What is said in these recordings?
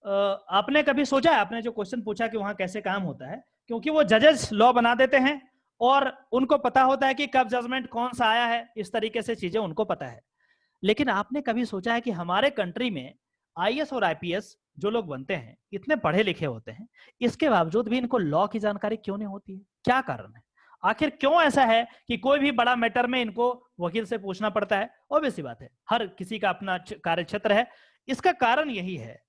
आपने कभी सोचा है, आपने जो क्वेश्चन पूछा कि वहां कैसे काम होता है, क्योंकि वो जजेस लॉ बना देते हैं और उनको पता होता है कि कब जजमेंट कौन सा आया है, इस तरीके से चीजें उनको पता है। लेकिन आपने कभी सोचा है कि हमारे कंट्री में आईएएस और आईपीएस जो लोग बनते हैं इतने पढ़े लिखे होते हैं, इसके बावजूद भी इनको लॉ की जानकारी क्यों नहीं होती है? क्या कारण है? आखिर क्यों ऐसा है कि कोई भी बड़ा मैटर में इनको वकील से पूछना पड़ता है? ऑब्वियस सी बात है, हर किसी का अपना कार्य क्षेत्र है। इसका कारण यही है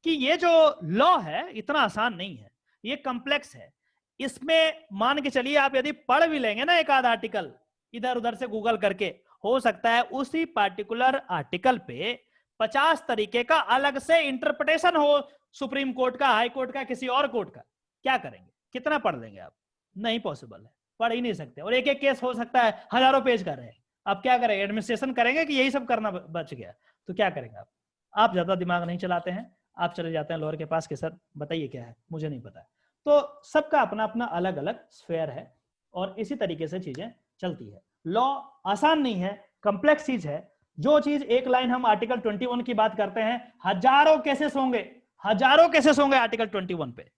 कि ये जो लॉ है इतना आसान नहीं है, ये कॉम्प्लेक्स है। इसमें मान के चलिए आप यदि पढ़ भी लेंगे ना एक आध आर्टिकल इधर उधर से गूगल करके, हो सकता है उसी पार्टिकुलर आर्टिकल पे 50 तरीके का अलग से इंटरप्रिटेशन हो, सुप्रीम कोर्ट का, हाई कोर्ट का, किसी और कोर्ट का। क्या करेंगे? कितना पढ़ लेंगे आप? नहीं पॉसिबल है, पढ़ ही नहीं सकते। और एक एक केस हो सकता है हजारों पेज का रहे। आप क्या करेंगे? एडमिनिस्ट्रेशन करेंगे कि यही सब करना बच गया? तो क्या करेंगे आप? आप ज्यादा दिमाग नहीं चलाते हैं, आप चले जाते हैं लॉयर के पास कि सर बताइए क्या है, मुझे नहीं पता है। तो सबका अपना अपना अलग अलग स्फेयर है और इसी तरीके से चीजें चलती है। लॉ आसान नहीं है, कॉम्प्लेक्स चीज है। जो चीज एक लाइन हम आर्टिकल 21 की बात करते हैं, हजारों केसेस होंगे, हजारों केसेस होंगे आर्टिकल 21 पे,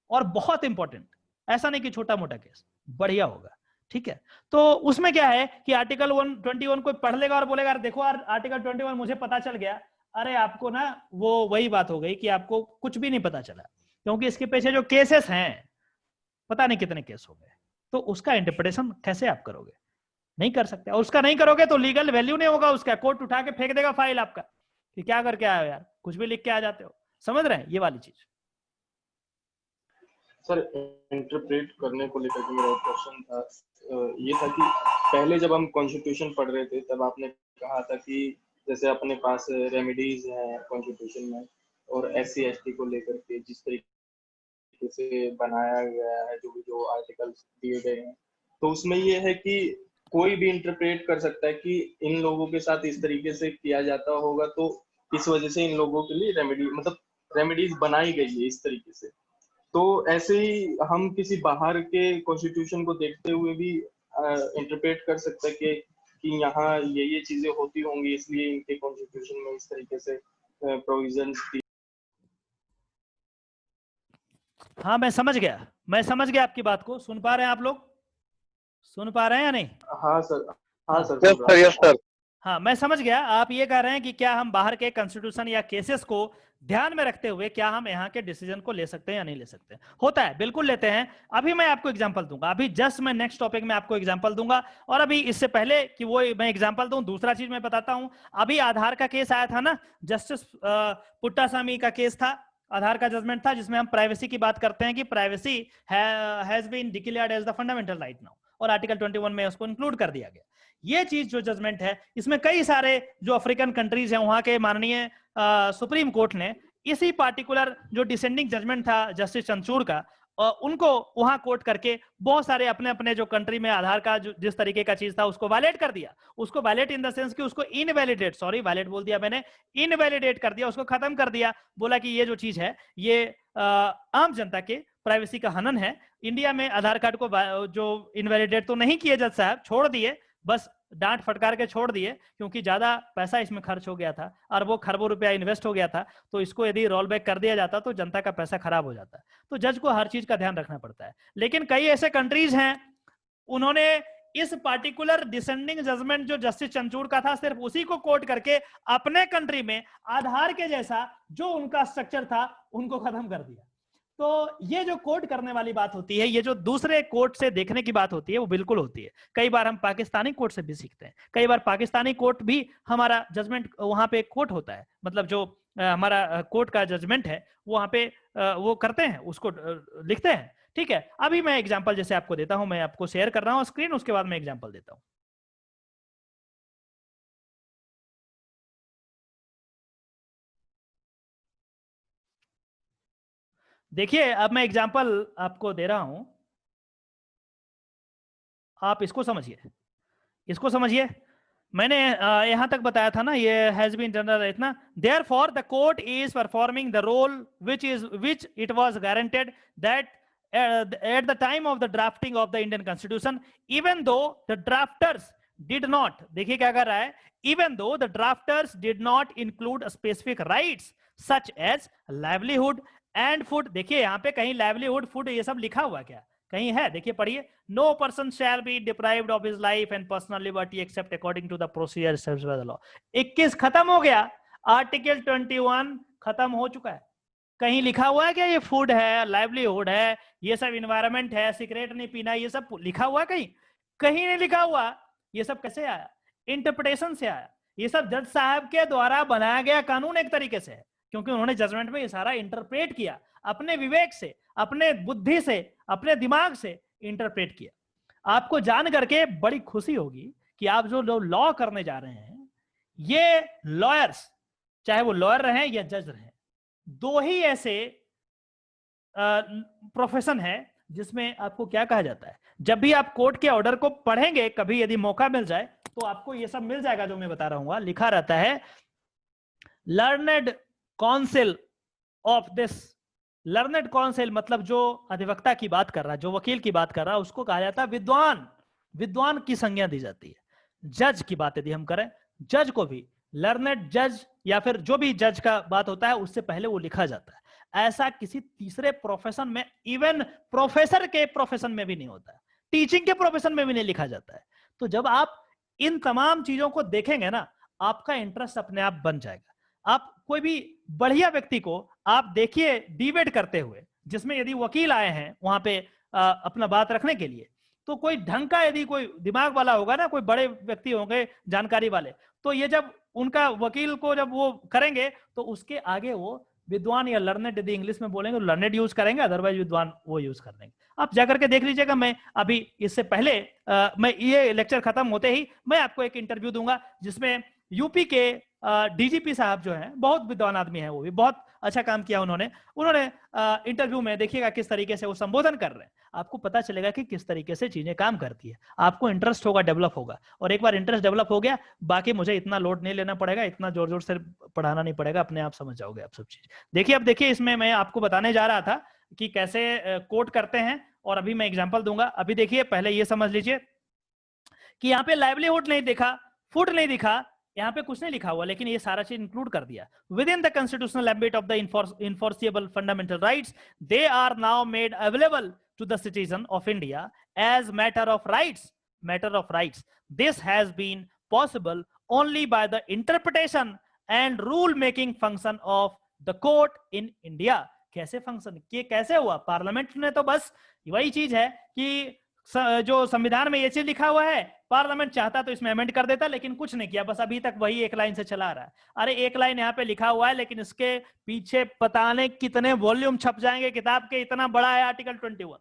और बहुत इंपॉर्टेंट। ऐसा नहीं कि छोटा मोटा केस, बढ़िया होगा। ठीक है, तो उसमें क्या है कि आर्टिकल 121 को पढ़ लेगा और बोलेगा देखो यार आर्टिकल 21 मुझे पता चल गया। अरे आपको ना वो वही बात हो गई कि आपको कुछ भी नहीं पता चला, क्योंकि इसके पीछे जो केसेस हैं पता नहीं कितने केस हो गए। तो उसका इंटरप्रिटेशन कैसे आप करोगे? नहीं कर सकते। और उसका नहीं करोगे तो लीगल वैल्यू नहीं होगा उसका, कोर्ट उठा के फेंक देगा फाइल आपका कि क्या करके आए हो यार, कुछ भी लिख के आ जाते हो। समझ रहे हैं ये वाली चीज? सर इंटरप्रेट करने को लेकर के मेरा क्वेश्चन था, ये था कि पहले जब हम कॉन्स्टिट्यूशन पढ़ रहे थे तब आपने कहा था कि जैसे अपने पास रेमेडीज हैं कॉन्स्टिट्यूशन में, और SC ST को लेकर के जिस तरीके से बनाया गया है, जो आर्टिकल्स दिए गए हैं, तो उसमें ये है कि कोई भी इंटरप्रेट कर सकता है कि इन लोगों के साथ इस तरीके से किया जाता होगा, तो इस वजह से इन लोगों के लिए रेमेडीज बनाई गई है इस तरीके से। तो ऐसे ही हम किसी बाहर के कॉन्स्टिट्यूशन को देखते हुए भी इंटरप्रेट कर सकते हैं कि यहाँ ये चीजें होती होंगी, इसलिए इनके कॉन्स्टिट्यूशन में इस तरीके से प्रोविजंस दिए। हाँ मैं समझ गया आपकी बात को। सुन पा रहे हैं आप लोग? सुन पा रहे हैं या नहीं? हाँ सर, हाँ सर, यस सर। हाँ मैं समझ गया। आप ये कह रहे हैं कि क्या हम बाहर के कॉन्स्टिट्यूशन या केसेस को ध्यान में रखते हुए क्या हम यहाँ के डिसीजन को ले सकते हैं या नहीं ले सकते? होता है, बिल्कुल लेते हैं। अभी मैं आपको एग्जांपल दूंगा, अभी जस्ट मैं नेक्स्ट टॉपिक में आपको एग्जांपल दूंगा। और अभी इससे पहले कि वो मैं एग्जांपल दूं, दूसरा चीज मैं बताता हूं। अभी आधार का केस आया था ना, जस्टिस पुट्टासामी का केस था, आधार का जजमेंट था, जिसमें हम प्राइवेसी की बात करते हैं कि privacy has been declared as the fundamental right now, और आर्टिकल 21 में उसको इंक्लूड कर दिया गया। ये चीज जो जजमेंट है, इसमें कई सारे जो अफ्रीकन कंट्रीज हैं वहां के माननीय सुप्रीम कोर्ट ने इसी पार्टिकुलर जो डिसेंडिंग जजमेंट था जस्टिस चंद्रचूड़ का, उनको वहां कोर्ट करके बहुत सारे अपने अपने जो कंट्री में आधार का जिस तरीके का चीज था उसको वायलेट कर दिया। उसको वायलेट इन द सेंस कि उसको इनवैलिडेट, सॉरी वायलेट बोल दिया मैंने, इनवैलिडेट कर दिया, उसको खत्म कर दिया। बोला कि ये जो चीज है ये आम जनता के प्राइवेसी का हनन है। इंडिया में आधार कार्ड को जो इनवैलिडेट तो नहीं किए जज साहब, छोड़ दिए, बस डांट फटकार के छोड़ दिए, क्योंकि ज्यादा पैसा इसमें खर्च हो गया था, अरबों खरबों रुपया इन्वेस्ट हो गया था। तो इसको यदि रोल बैक कर दिया जाता तो जनता का पैसा खराब हो जाता। तो जज को हर चीज का ध्यान रखना पड़ता है। लेकिन कई ऐसे कंट्रीज हैं, उन्होंने इस पार्टिकुलर डिसेंडिंग जजमेंट जो जस्टिस चंद्रचूड़ का था, सिर्फ उसी को कोट करके अपने कंट्री में आधार के जैसा जो उनका स्ट्रक्चर था उनको खत्म कर दिया। तो ये जो कोर्ट करने वाली बात होती है, ये जो दूसरे कोर्ट से देखने की बात होती है, वो बिल्कुल होती है। कई बार हम पाकिस्तानी कोर्ट से भी सीखते हैं, कई बार पाकिस्तानी कोर्ट भी हमारा जजमेंट वहां पे कोर्ट होता है, मतलब जो हमारा कोर्ट का जजमेंट है वहां पे वो करते हैं, उसको लिखते हैं। ठीक है, अभी मैं एग्जांपल जैसे आपको देता हूं, मैं आपको शेयर कर रहा हूं स्क्रीन, उसके बाद मैं एग्जांपल देता हूं। देखिए अब मैं एग्जांपल आपको दे रहा हूं, आप इसको समझिए, इसको समझिए। मैंने यहां तक बताया था ना, ये हैज बीन जनरल इतना, therefore the court is performing the role which it was guaranteed that at the time of the drafting of the Indian Constitution, even though the drafters did not, देखिए क्या कर रहा है, even though the drafters did not include specific rights such as livelihood and food. देखिए यहाँ पे कहीं livelihood, food ये सब लिखा हुआ क्या? कहीं है? देखिए पढ़िए. No person shall be deprived of his life and personal liberty except according to the procedure established by the law. 21 खत्म हो गया, आर्टिकल 21 खत्म हो चुका है. कहीं लिखा हुआ है क्या ये फूड है, लाइवलीहुड है, ये सब इन्वायरमेंट है, सिगरेट नहीं पीना, ये सब लिखा हुआ है कहीं? कहीं नहीं लिखा हुआ. ये सब कैसे आया? इंटरप्रिटेशन से आया. ये सब जज साहब के द्वारा बनाया गया कानून एक तरीके से है, क्योंकि उन्होंने जजमेंट में ये सारा इंटरप्रेट किया, अपने विवेक से, अपने बुद्धि से, अपने दिमाग से इंटरप्रेट किया. आपको जान करके बड़ी खुशी होगी कि आप जो लॉ करने जा रहे हैं, ये लॉयर्स, चाहे वो लॉयर रहे या जज रहे, दो ही ऐसे प्रोफेशन है जिसमें आपको क्या कहा जाता है. जब भी आप कोर्ट के ऑर्डर को पढ़ेंगे, कभी यदि मौका मिल जाए तो आपको ये सब मिल जाएगा जो मैं बता रहा हूं. लिखा रहता है learned council of this. Learned council मतलब जो अधिवक्ता की बात कर रहा है, जो वकील की बात कर रहा है, उसको कहा जाता है विद्वान. विद्वान की संज्ञा दी जाती है. जज की बात यदि हम करें, जज को भी लर्नेड जज या फिर जो भी जज का बात होता है उससे पहले वो लिखा जाता है. ऐसा किसी तीसरे प्रोफेशन में, इवन प्रोफेसर के प्रोफेशन में भी नहीं होता है, टीचिंग के प्रोफेशन में भी नहीं लिखा जाता है. तो जब आप इन तमाम चीजों को देखेंगे ना, आपका इंटरेस्ट अपने आप बन जाएगा. आप कोई भी बढ़िया व्यक्ति को आप देखिए डिबेट करते हुए, जिसमें यदि वकील आए हैं वहां पे अपना बात रखने के लिए, तो कोई ढंग का यदि कोई दिमाग वाला होगा ना, कोई बड़े व्यक्ति होंगे जानकारी वाले, तो ये जब उनका वकील को जब वो करेंगे तो उसके आगे वो विद्वान या लर्नेड यदि इंग्लिश में बोलेंगे तो लर्नेड यूज करेंगे, अदरवाइज विद्वान वो यूज कर देंगे. आप जाकर के देख लीजिएगा. मैं अभी इससे पहले मैं ये लेक्चर खत्म होते ही मैं आपको एक इंटरव्यू दूंगा जिसमें यूपी के डीजीपी साहब जो हैं, बहुत विद्वान आदमी हैं, वो भी बहुत अच्छा काम किया उन्होंने इंटरव्यू में देखिएगा किस तरीके से वो संबोधन कर रहे हैं. आपको पता चलेगा कि किस तरीके से चीजें काम करती है. आपको इंटरेस्ट होगा, डेवलप होगा, और एक बार इंटरेस्ट डेवलप हो गया, बाकी मुझे इतना लोड नहीं लेना पड़ेगा, इतना जोर जोर से पढ़ाना नहीं पड़ेगा, अपने आप समझ जाओगे आप सब चीज. देखिए, अब देखिए, इसमें मैं आपको बताने जा रहा था कि कैसे कोट करते हैं, और अभी मैं एग्जाम्पल दूंगा. अभी देखिए, पहले ये समझ लीजिए कि यहाँ पे लाइवलीहुड नहीं दिखा, फूड नहीं दिखा, यहाँ पे कुछ नहीं लिखा हुआ, लेकिन ये सारा चीज इंक्लूड कर दिया. Within the constitutional ambit of the enforceable fundamental rights, they are now made available to the citizen of India as matter of rights. This has been possible only by the interpretation and rule making function of the court in India. कैसे function किए, कैसे हुआ? Parliament ने तो बस वही चीज है कि जो संविधान में ये चीज लिखा हुआ है, पार्लियामेंट चाहता तो इसमें अमेंड कर देता, लेकिन कुछ नहीं किया, बस अभी तक वही एक लाइन से चला आ रहा है. अरे एक लाइन यहाँ पे लिखा हुआ है, लेकिन इसके पीछे पता नहीं कितने वॉल्यूम छप जाएंगे किताब के, इतना बड़ा है आर्टिकल 21.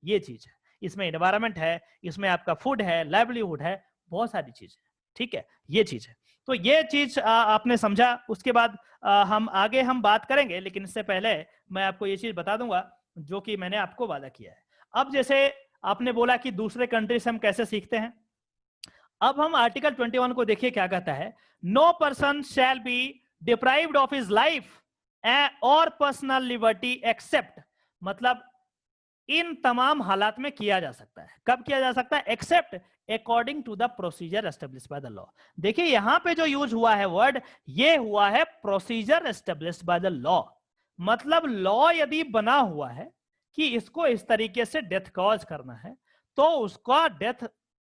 ये चीज है. इसमें एनवायरमेंट है, इसमें आपका फूड है, लाइवलीहुड है, बहुत सारी चीज है. ठीक है, ये चीज है. तो ये चीज आपने समझा. उसके बाद हम आगे हम बात करेंगे, लेकिन इससे पहले मैं आपको ये चीज बता दूंगा जो कि मैंने आपको वादा किया है. अब जैसे आपने बोला कि दूसरे कंट्री से हम कैसे सीखते हैं, अब हम आर्टिकल 21 को देखिए क्या कहता है. No person shall be deprived of his life और पर्सनल लिबर्टी एक्सेप्ट, मतलब इन तमाम हालात में किया जा सकता है. कब किया जा सकता है? Except according to the procedure established by the law. देखिए यहां पे जो यूज हुआ है वर्ड, ये हुआ है procedure established by the law. मतलब लॉ यदि बना हुआ है कि इसको इस तरीके से डेथ कॉज करना है, तो उसका डेथ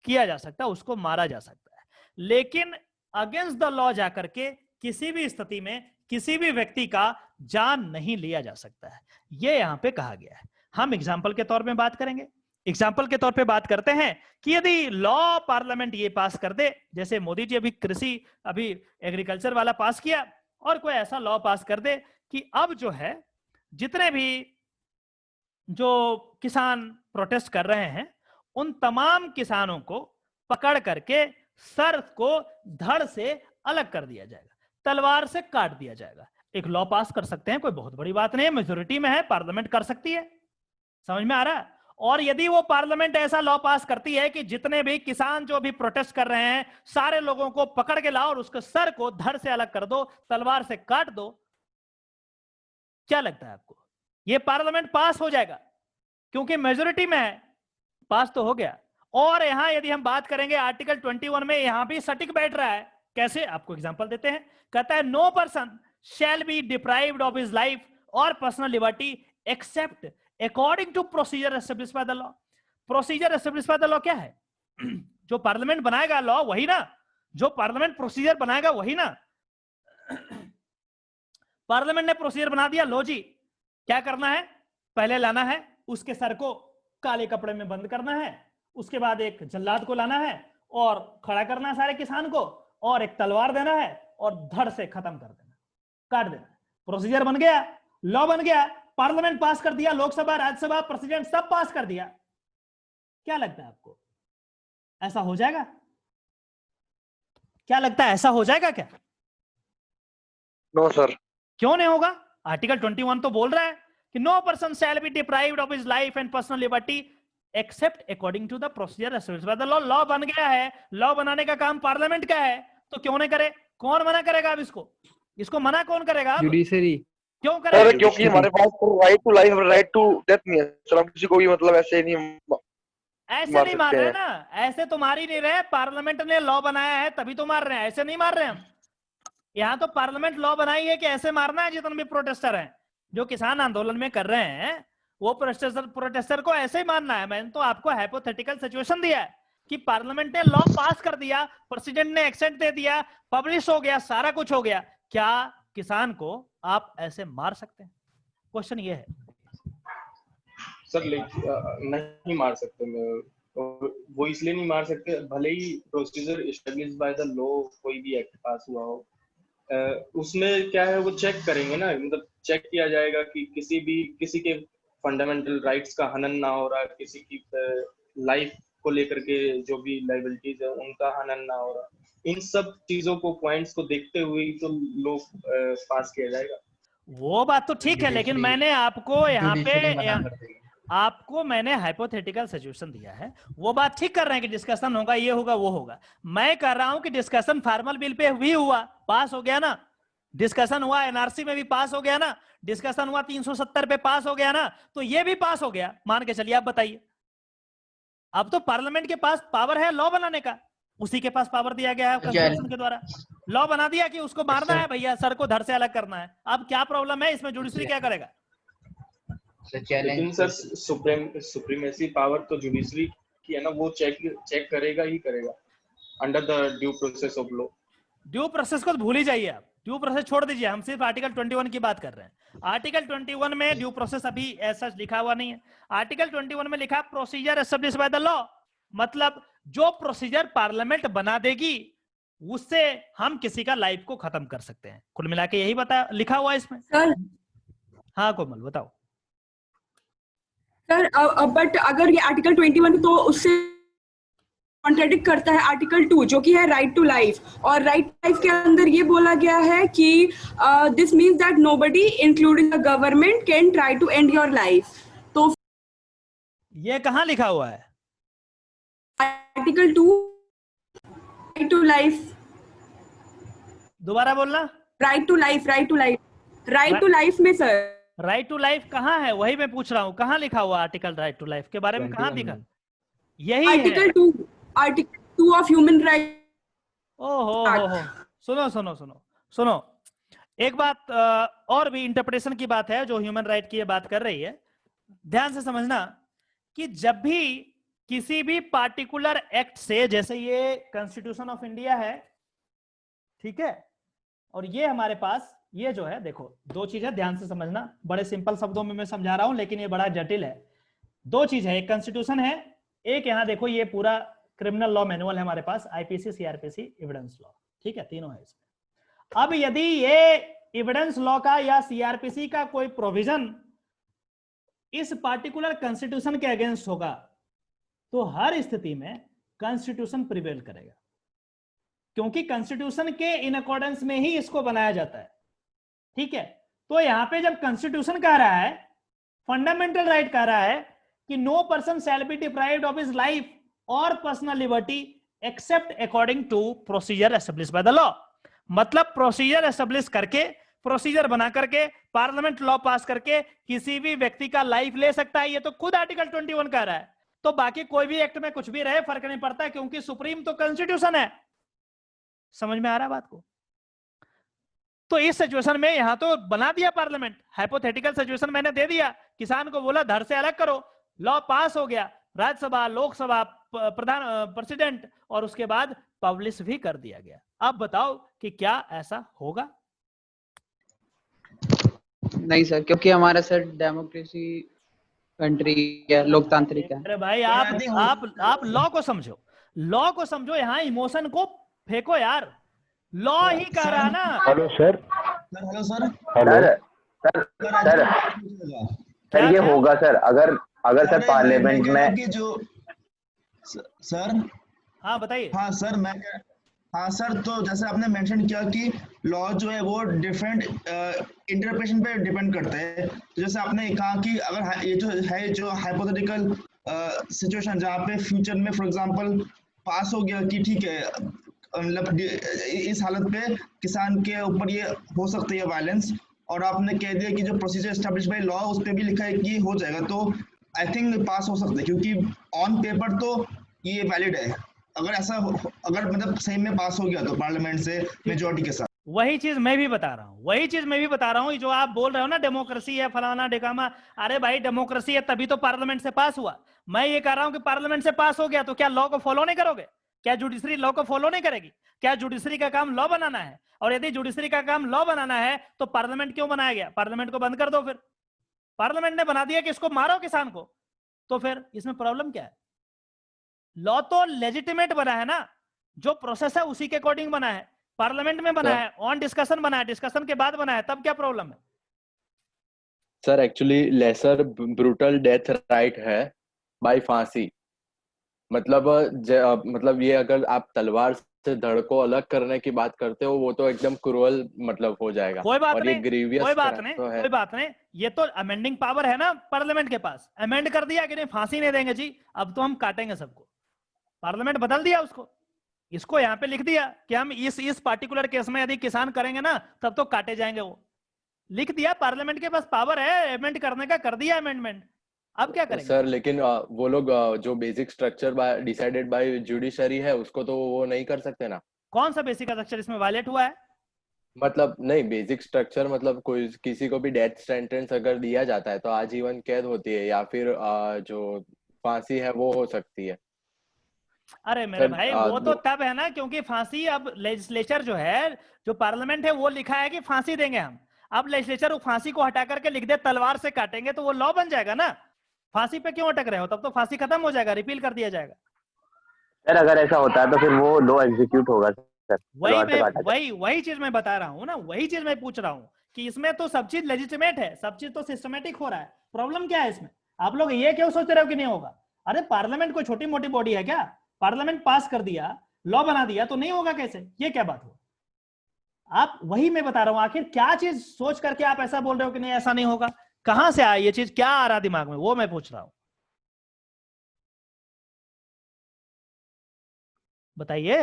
किया जा सकता है, उसको मारा जा सकता है. लेकिन अगेंस्ट द लॉ जाकर के किसी भी स्थिति में किसी भी व्यक्ति का जान नहीं लिया जा सकता है. ये यहां पे कहा गया है. हम एग्जाम्पल के तौर पे बात करेंगे. एग्जाम्पल के तौर पे बात करते हैं कि यदि लॉ पार्लियामेंट ये पास कर दे, जैसे मोदी जी अभी एग्रीकल्चर वाला पास किया, और कोई ऐसा लॉ पास कर दे कि अब जो है जितने भी जो किसान प्रोटेस्ट कर रहे हैं, उन तमाम किसानों को पकड़ करके सर को धड़ से अलग कर दिया जाएगा, तलवार से काट दिया जाएगा. एक लॉ पास कर सकते हैं, कोई बहुत बड़ी बात नहीं है, मेजोरिटी में है, पार्लियामेंट कर सकती है. समझ में आ रहा है? और यदि वो पार्लियामेंट ऐसा लॉ पास करती है कि जितने भी किसान जो भी प्रोटेस्ट कर रहे हैं, सारे लोगों को पकड़ के लाओ और उसके सर को धड़ से अलग कर दो, तलवार से काट दो, क्या लगता है आपको? ये पार्लियामेंट पास हो जाएगा क्योंकि मेजोरिटी में है, पास तो हो गया. और यहां यदि हम बात करेंगे आर्टिकल 21 में, यहां भी सटीक बैठ रहा है कैसे, आपको एग्जांपल देते हैं। कहता है no person shall be deprived of his life और personal liberty except according to procedure established by the law. Procedure established by the law क्या है? जो पार्लियामेंट बनाएगा लॉ वही ना, जो पार्लियामेंट प्रोसीजर बनाएगा वही ना। पार्लियामेंट ने प्रोसीजर बना दिया, लो जी क्या करना है, पहले लाना है उसके सर को काले कपड़े में बंद करना है, उसके बाद एक जल्लाद को लाना है और खड़ा करना है सारे किसान को, और एक तलवार देना है और धड़ से खत्म कर देना, काट देना। प्रोसीजर बन गया, लॉ बन गया, पार्लियामेंट पास कर दिया, लोकसभा राज्यसभा प्रेसिडेंट सब पास कर दिया। क्या लगता है आपको ऐसा हो जाएगा? क्या लगता है ऐसा हो जाएगा क्या? No sir. क्यों नहीं होगा? आर्टिकल 21 तो बोल रहा है कि no person shall be deprived of his life and personal liberty except according to the procedure established by the law. Law बन गया है, लॉ बनाने का काम पार्लियामेंट का है, तो क्यों नहीं करे? कौन मना करेगा अब इसको? इसको मना कौन करेगा? जुडिशरी। क्यों करेगा? सर क्योंकि हमारे पास right to life right to death नहीं है सर, हम किसी को भी मतलब ऐसे नहीं ऐसे नहीं मार रहे ना, ऐसे तो मार ही नहीं रहे, पार्लियामेंट ने लॉ बनाया है तभी तो मार रहे हैं, ऐसे नहीं मार रहे हम। यहाँ तो पार्लियामेंट लॉ बनाई है कि ऐसे मारना है। जितने भी प्रोटेस्टर हैं जो किसान आंदोलन में कर रहे हैं वो प्रोटेस्टर को ऐसे ही मारना है। मैंने तो आपको हाइपोथेटिकल सिचुएशन दिया है कि पार्लियामेंट ने लॉ पास कर दिया, प्रेसिडेंट ने एक्सेंट दे दिया, पब्लिश हो गया, सारा कुछ हो गया, क्या किसान को आप ऐसे मार सकते हैं? क्वेश्चन ये है सर। नहीं मार सकते, वो इसलिए नहीं मार सकते, भले ही procedure established by the law कोई भी एक्ट पास हुआ हो, उसमें क्या है वो चेक करेंगे ना, मतलब चेक किया जाएगा कि किसी के फंडामेंटल राइट्स का हनन ना हो रहा, किसी की लाइफ को लेकर के जो भी लाइबिलिटीज है उनका हनन ना हो रहा। इन सब चीजों को, पॉइंट्स को देखते हुए ही तो लोग पास किया जाएगा। वो बात तो ठीक है, लेकिन मैंने आपको यहाँ पे आपको मैंने हाइपोथेटिकल सिचुएशन दिया है, वो बात ठीक कर रहे हैं कि डिस्कशन होगा, ये होगा वो होगा। मैं कर रहा हूं कि डिस्कशन फॉर्मल बिल पे भी हुआ, पास हो गया ना, डिस्कशन हुआ एनआरसी में भी पास हो गया ना, डिस्कशन हुआ 370 पे पास हो गया ना, तो ये भी पास हो गया मान के चलिए। आप बताइए, अब तो पार्लियामेंट के पास पावर है लॉ बनाने का, उसी के पास पावर दिया गया है कॉन्स्टिट्यूशन के द्वारा, लॉ बना दिया कि उसको मारना है भैया, सर को धड़ से अलग करना है। अब क्या प्रॉब्लम है इसमें? जुडिशरी क्या करेगा? लेकिन सर सुप्रीमेसी पावर तो जुडिशरी की है ना, वो चेक करेगा ही करेगा under the due process of law. Due process को तो भूल ही जाइए आप, ड्यू प्रोसेस छोड़ दीजिए, हम सिर्फ आर्टिकल 21 की बात कर रहे हैं। आर्टिकल 21 में ड्यू प्रोसेस अभी ऐसा लिखा हुआ नहीं है। आर्टिकल 21 में लिखा procedure established by the law, मतलब जो प्रोसीजर पार्लियामेंट बना देगी उससे हम किसी का लाइफ को खत्म कर सकते हैं। कुल मिला के यही बता लिखा हुआ है इसमें। सर हाँ कोमल बताओ। सर बट अगर ये आर्टिकल 21 तो उससे कॉन्ट्रडिक्ट करता है आर्टिकल 2 जो कि है राइट टू लाइफ, और राइट टू लाइफ के अंदर ये बोला गया है कि this means that nobody including the government can try to end your life. तो ये कहाँ लिखा हुआ है? आर्टिकल 2 राइट टू लाइफ, दोबारा बोलना। Right to life, right to life, right to life में सर राइट टू लाइफ कहाँ है? वही मैं पूछ रहा हूँ, कहाँ लिखा हुआ आर्टिकल राइट टू लाइफ के बारे में? कहाँ लिखा? यही आर्टिकल 2 ऑफ ह्यूमन राइट। ओहो, सुनो सुनो सुनो सुनो, एक बात और भी इंटरप्रिटेशन की बात है जो ह्यूमन राइट की ये बात कर रही है। ध्यान से समझना कि जब भी किसी भी पार्टिकुलर एक्ट से, जैसे ये कॉन्स्टिट्यूशन ऑफ इंडिया है, ठीक है, और ये हमारे पास ये जो है, देखो दो चीज है, ध्यान से समझना, बड़े सिंपल शब्दों में मैं समझा रहा हूं लेकिन ये बड़ा जटिल है। दो चीज है, एक कॉन्स्टिट्यूशन है, एक यहाँ देखो ये पूरा क्रिमिनल लॉ मैनुअल है हमारे पास, आईपीसी, सीआरपीसी, एविडेंस लॉ, ठीक है, तीनों है इसमें। अब यदि ये एविडेंस लॉ का या सीआरपीसी का कोई प्रोविजन इस पार्टिकुलर कॉन्स्टिट्यूशन के अगेंस्ट होगा तो हर स्थिति में कॉन्स्टिट्यूशन प्रिवेल करेगा, क्योंकि कॉन्स्टिट्यूशन के इन अकॉर्डेंस में ही इसको बनाया जाता है, ठीक है। तो यहां पे जब कॉन्स्टिट्यूशन कह रहा है, फंडामेंटल राइट कह रहा है कि no person shall be deprived of his life और personal liberty except according to procedure established by the law, मतलब प्रोसीजर एस्टेब्लिश करके, प्रोसीजर बना करके, पार्लियामेंट लॉ पास करके किसी भी व्यक्ति का लाइफ ले सकता है। ये तो खुद आर्टिकल 21 कह रहा है, तो बाकी कोई भी एक्ट में कुछ भी रहे फर्क नहीं पड़ता, क्योंकि सुप्रीम तो कॉन्स्टिट्यूशन है। समझ में आ रहा है बात को? तो इस सिचुएशन में यहां तो बना दिया पार्लियामेंट, हाइपोथेटिकल सिचुएशन मैंने दे दिया, किसान को बोला धड़ से अलग करो, लॉ पास हो गया, राज्यसभा, लोकसभा, प्रधान, प्रेसिडेंट, और उसके बाद पब्लिश भी कर दिया गया। अब बताओ कि क्या ऐसा होगा? नहीं सर, क्योंकि हमारा सर डेमोक्रेसी कंट्री है, लोकतांत्रिक है। अरे भाई आप लॉ को समझो, लॉ को समझो, यहाँ इमोशन को फेंको यार, लॉ ही कह रहा है ना। Hello sir. Hello sir. Hello sir. Sir ये होगा सर, अगर सर पार्लियामेंट में जो सर। हाँ बताइए। हाँ सर, हाँ सर, तो जैसे आपने मेंशन किया कि लॉ जो है वो डिफरेंट इंटरप्रिटेशन पे डिपेंड करता है, तो जैसे आपने कहा कि अगर ये जो हाइपोथेटिकल सिचुएशन जहाँ पे फ्यूचर में फॉर एग्जांपल पास हो गया कि ठीक है, मतलब इस हालत पे किसान के ऊपर ये हो सकती है वायलेंस, और आपने कह दिया कि जो प्रोसीजर एस्टैब्लिश बाय लॉ उस पे भी लिखा है कि हो जाएगा, तो आई थिंक पास हो सकता है, क्योंकि ऑन पेपर तो ये वैलिड है। अगर ऐसा अगर मतलब सही में पास हो गया तो पार्लियामेंट से मेजॉरिटी के साथ। वही चीज मैं भी बता रहा हूँ, जो आप बोल रहे हो ना डेमोक्रेसी है फलाना ढिकामा, अरे भाई डेमोक्रेसी है तभी तो पार्लियामेंट से पास हुआ। मैं ये कह रहा हूँ कि पार्लियामेंट से पास हो गया तो क्या लॉ को फॉलो नहीं करोगे? क्या जुडिशरी लॉ को फॉलो नहीं करेगी? क्या जुडिशरी का काम लॉ बनाना है? और यदि जुडिशरी का काम लॉ बनाना है तो पार्लियामेंट क्यों बनाया गया? पार्लियामेंट को बंद कर दो। फिर पार्लियामेंट ने बना दिया कि इसको मारो किसान को, तो फिर इसमें प्रॉब्लम क्या है? लॉ तो लेजिटिमेट बना है ना, जो प्रोसेस है उसी के अकॉर्डिंग बना है, पार्लियामेंट में बना है, ऑन डिस्कशन बना है, डिस्कशन के बाद बना है, तब क्या प्रॉब्लम है? Sir actually lesser brutal death right है बाय फांसी, मतलब ये अगर आप तलवार से धड़ को अलग करने की बात करते हो वो तो एकदम क्रूअल मतलब हो जाएगा। कोई बात और नहीं, ये ग्रीवियस कोई बात नहीं, तो है। कोई बात नहीं, ये तो अमेंडिंग पावर है ना पार्लियामेंट के पास, अमेंड कर दिया कि नहीं फांसी नहीं देंगे जी, अब तो हम काटेंगे सबको, पार्लियामेंट बदल दिया उसको, इसको यहाँ पे लिख दिया कि हम इस पार्टिकुलर केस में यदि किसान करेंगे ना तब तो काटे जाएंगे, वो लिख दिया, पार्लियामेंट के पास पावर है अमेंड करने का, कर दिया अमेंडमेंट, अब क्या करेंगे? सर लेकिन वो लोग जो basic structure decided by judiciary है उसको तो वो नहीं कर सकते ना। कौन सा बेसिक स्ट्रक्चर इसमें वायलेट हुआ है? मतलब नहीं, बेसिक स्ट्रक्चर मतलब कोई किसी को भी डेथ सेंटेंस अगर दिया जाता है तो आजीवन कैद होती है या फिर जो फांसी है वो हो सकती है। अरे मेरे भाई वो तो तब है ना, क्योंकि फांसी, अब लेजिस्लेचर जो है, जो पार्लियामेंट है वो लिखा है कि फांसी देंगे हम, अब लेजिस्लेचर फांसी को हटा करके लिख दे तलवार से काटेंगे तो वो लॉ बन जाएगा ना, फांसी पे क्यों अटक रहे हो? तब तो फांसी खत्म हो जाएगा, रिपील कर दिया जाएगा। सर अगर ऐसा होता है तो फिर वो लॉ एग्जीक्यूट होगा सर। वही चीज मैं बता रहा हूँ ना, वही चीज मैं पूछ रहा हूँ कि इसमें तो सब चीज लेजिटिमेट है, सब चीज तो सिस्टमेटिक हो रहा है, प्रॉब्लम क्या है इसमें? आप लोग ये क्यों सोच रहे हो कि नहीं होगा? अरे पार्लियामेंट कोई छोटी मोटी बॉडी है क्या? पार्लियामेंट पास कर दिया, लॉ बना दिया तो नहीं होगा कैसे? ये क्या बात हुआ? आप, वही मैं बता रहा हूं, आखिर क्या चीज सोच करके आप ऐसा बोल रहे हो कि नहीं ऐसा नहीं होगा? कहां से आया ये चीज, क्या आ रहा दिमाग में, वो मैं पूछ रहा हूं, बताइए।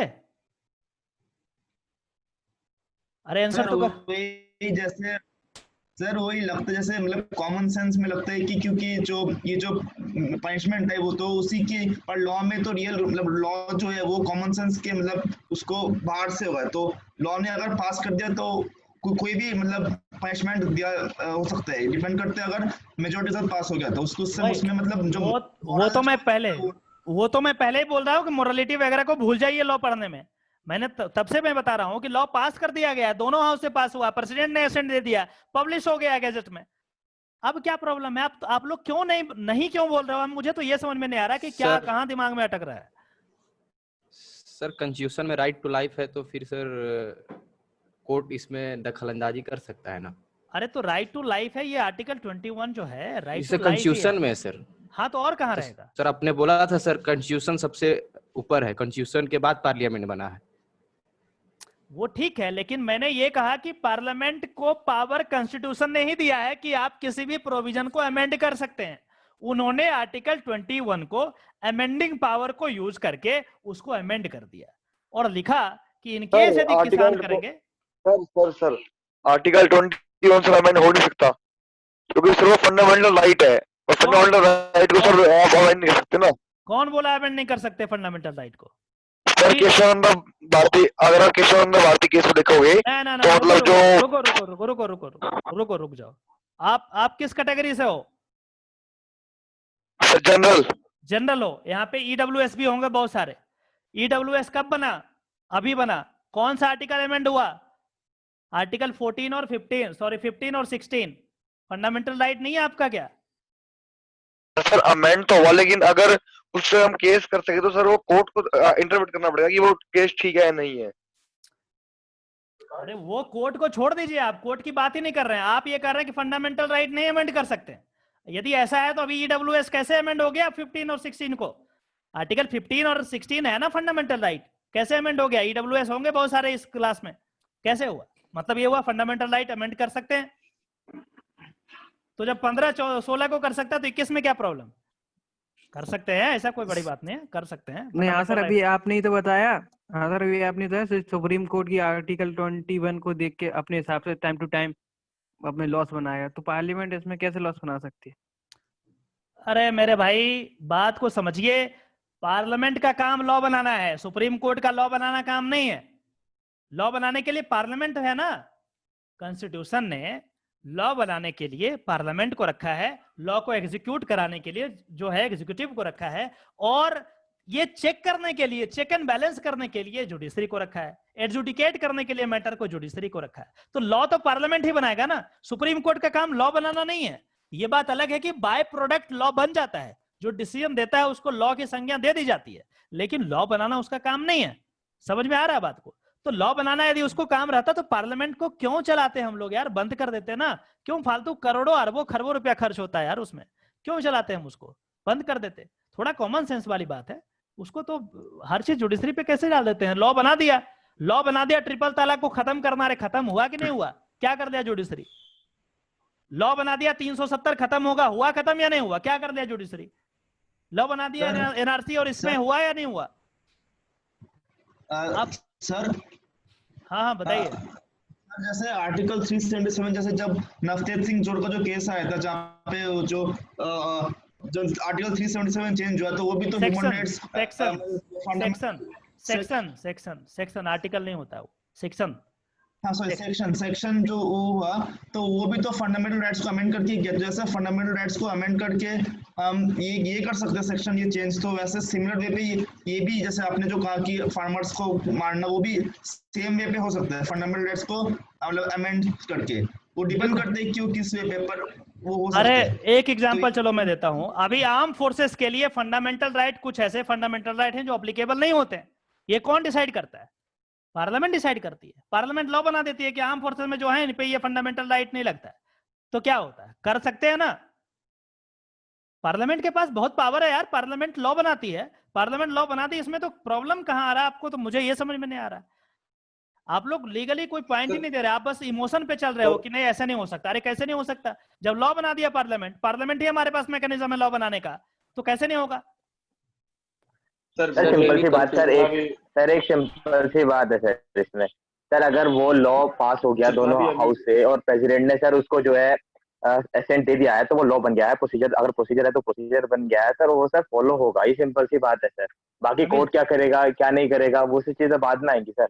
अरे आंसर तो वही जैसे सर वही लगता है, जैसे मतलब कॉमन सेंस में लगता है कि क्योंकि ये जो पनिशमेंट है वो तो उसी की, पर लॉ में तो रियल मतलब लॉ जो है वो कॉमन सेंस के मतलब उसको बाहर से होगा, तो लॉ ने अगर पास कर दिया तो कोई भी मतलब पनिशमेंट दिया हो सकता है, डिपेंड करते हैं अगर मेजॉरिटी के साथ पास हो गया तो उसमें मतलब जो वो तो मैं पहले ही बोल रहा हूँ कि मोरालिटी वगैरह को भूल जाइए लॉ पढ़ने में, मैंने तब से मैं बता रहा हूं कि लॉ पास कर दिया गया, दोनों हाउस से पास हुआ, प्रेसिडेंट ने एसेंट दे दिया, पब्लिश हो गया गैजेट में, अब क्या प्रॉब्लम है? आप लोग क्यों नहीं क्यों बोल रहे हो? मुझे तो ये समझ में नहीं आ रहा कि क्या कहां दिमाग में अटक रहा है। सर कॉन्स्टिट्यूशन में राइट टू लाइफ है तो फिर सर कोर्ट इसमें दखलंदाजी कर सकता है ना? अरे तो राइट टू लाइफ है, ये आर्टिकल 21 जो है राइट टू लाइफ कॉन्स्टिट्यूशन में सर। हाँ तो और कहाँ रहेगा सर? आपने बोला था सर कॉन्स्टिट्यूशन सबसे ऊपर है, कॉन्स्टिट्यूशन के बाद पार्लियामेंट बना है। वो ठीक है, लेकिन मैंने ये कहा कि पार्लियामेंट को पावर कॉन्स्टिट्यूशन ने ही दिया है कि आप किसी भी प्रोविजन को अमेंड कर सकते हैं। उन्होंने आर्टिकल 21 को अमेंडिंग पावर को यूज करके उसको अमेंड कर दिया और लिखा कि इनकेस यदि किसान करेंगे। सर आर्टिकल 21 से अमेंड हो नहीं सकता क्योंकि सिर्फ फंडामेंटल राइट है और फंडामेंटल राइट को सर आप अमेंड नहीं कर सकते ना। कौन बोला अमेंड नहीं कर सकते फंडामेंटल राइट को? सर केशवानंद भारती, अगर आप केशवानंद भारती केस को देखोगे ना तो मतलब जो रुको रुको रुको रुको रुको रुको रुको रुक जाओ। आप किस कैटेगरी से हो? जनरल जनरल हो। यहाँ पे ईडब्ल्यूएस भी होंगे बहुत सारे। ईडब्ल्यूएस कब बना? अभी बना। कौन सा आर्टिकल अमेंड हुआ? आर्टिकल 14 और 15, सॉरी 15 और 16। फंडामेंटल राइट नहीं है आपका क्या? सर अमेंड तो हुआ, लेकिन अगर उससे हम केस कर सके तो सर वो कोर्ट को इंटरप्रेट करना पड़ेगा कि वो केस ठीक है या नहीं है। अरे वो कोर्ट को छोड़ दीजिए, आप कोर्ट की बात ही नहीं कर रहे हैं। आप ये कर रहे हैं कि फंडामेंटल राइट नहीं अमेंड कर सकते। यदि ऐसा है तो अभी ईडब्ल्यूएस कैसे अमेंड हो गया 15 और 16 को? आर्टिकल 15 और 16 है ना फंडामेंटल राइट, कैसे अमेंड हो गया? ईडब्ल्यूएस होंगे बहुत सारे इस क्लास में, कैसे हुआ? मतलब ये हुआ फंडामेंटल राइट अमेंड कर सकते हैं। तो जब 15-16 को कर सकता है तो 21 में क्या प्रॉब्लम? कर सकते हैं, ऐसा कोई बड़ी बात नहीं है, कर सकते हैं। नहीं हाँ सर, अभी आपने ही तो बताया। हाँ सर, अभी आपने बताया सुप्रीम कोर्ट की आर्टिकल 21 को देख के अपने हिसाब से टाइम टू टाइम अपने लॉस बनाया, तो पार्लियामेंट इसमें कैसे लॉस बना सकती है? अरे मेरे भाई बात को समझिए, पार्लियामेंट का काम लॉ बनाना है, सुप्रीम कोर्ट का लॉ बनाना काम नहीं है। लॉ बनाने के लिए पार्लियामेंट है ना, कॉन्स्टिट्यूशन ने लॉ बनाने के लिए पार्लियामेंट को रखा है, लॉ को एग्जीक्यूट कराने के लिए जो है एग्जीक्यूटिव को रखा है, और ये चेक करने के लिए, चेक एंड बैलेंस करने के लिए जुडिशरी को रखा है, एडजुडिकेट करने के लिए मैटर को जुडिशरी को रखा है। तो लॉ तो पार्लियामेंट ही बनाएगा ना, सुप्रीम कोर्ट का काम लॉ बनाना नहीं है। ये बात अलग है कि बाय प्रोडक्ट लॉ बन जाता है, जो डिसीजन देता है उसको लॉ की संज्ञा दे दी जाती है, लेकिन लॉ बनाना उसका काम नहीं है। समझ में आ रहा है बात को? तो लॉ बनाना यदि उसको काम रहता तो पार्लियामेंट को क्यों चलाते हम लोग यार? बंद कर देते ना, क्यों फालतू करोड़ों अरबों खरबों रुपया खर्च होता है यार उसमें, क्यों चलाते हम उसको? बंद कर देते। थोड़ा कॉमन सेंस वाली बात है, उसको तो हर चीज जुडिशरी पे कैसे डाल देते हैं? लॉ बना दिया, लॉ बना दिया ट्रिपल तलाक को खत्म करना, रे खत्म हुआ कि नहीं हुआ? क्या कर दिया जुडिशरी? लॉ बना दिया 370 खत्म होगा, हुआ खत्म या नहीं हुआ? क्या कर दिया जुडिशरी? लॉ बना दिया एनआरसी और इसमें हुआ या नहीं हुआ? आप सर हाँ बताइए। जैसे आर्टिकल 377, जैसे जब नवतेज सिंह जोड़ का जो केस आया था, जहाँ पे जो आर्टिकल 377 चेंज हुआ, तो वो भी तो ह्यूमन राइट्स सेक्शन आर्टिकल नहीं होता, वो सेक्शन। हाँ सॉरी, सेक्शन जो हुआ, तो वो भी तो फंडामेंटल राइट्स को अमेंड करके किया। जैसे फंडामेंटल राइट्स को अमेंड करके हम ये कर सकते हैं सेक्शन, ये चेंज। तो वैसे सिमिलर वे पे ये भी, जैसे आपने जो कहा कि फार्मर्स को मारना, वो भी सेम वे पे हो सकता है, फंडामेंटल राइट्स को मतलब अमेंड करके। वो डिपेंड करते हैं क्यों किस वे पे, पर वो हो सकता है। अरे एक एग्जांपल चलो मैं देता हूं। अभी आर्म फोर्सेस के लिए फंडामेंटल राइट, कुछ ऐसे फंडामेंटल राइट हैं जो अप्लीकेबल नहीं होते हैं। ये कौन डिसाइड करता है? पार्लियामेंट डिसाइड करती है। पार्लियामेंट लॉ बना देती है कि आर्म फोर्सेस में जो है इन पे ये फंडामेंटल राइट नहीं लगता है, तो क्या होता है? कर सकते हैं ना। पार्लियामेंट के पास बहुत पावर है यार, पार्लियामेंट लॉ बनाती है, पार्लियामेंट लॉ बनाती है, इसमें तो प्रॉब्लम कहां आ रहा है आपको? तो मुझे ये समझ में नहीं आ रहा है। आप लोग लीगली कोई पॉइंट ही नहीं दे रहे, आप बस इमोशन पे चल रहे हो कि नहीं ऐसा नहीं हो सकता। अरे कैसे नहीं हो सकता? जब लॉ बना दिया पार्लियामेंट, पार्लियामेंट ही हमारे पास मैकेनिज्म है लॉ बनाने का, तो कैसे नहीं होगा? सर सिंपल सी बात सर, एक सिंपल सी बात है सर इसमें। सर अगर वो लॉ पास हो गया दोनों हाउस से और प्रेसिडेंट ने सर उसको जो है एसेंट दे दिया है, तो वो लॉ बन गया है। प्रोसीजर, अगर प्रोसीजर है तो प्रोसीजर बन गया है सर, वो सर फॉलो होगा। ये सिंपल सी बात है सर। बाकी कोर्ट क्या करेगा क्या नहीं करेगा वो सब चीजें बाद में आएंगी सर।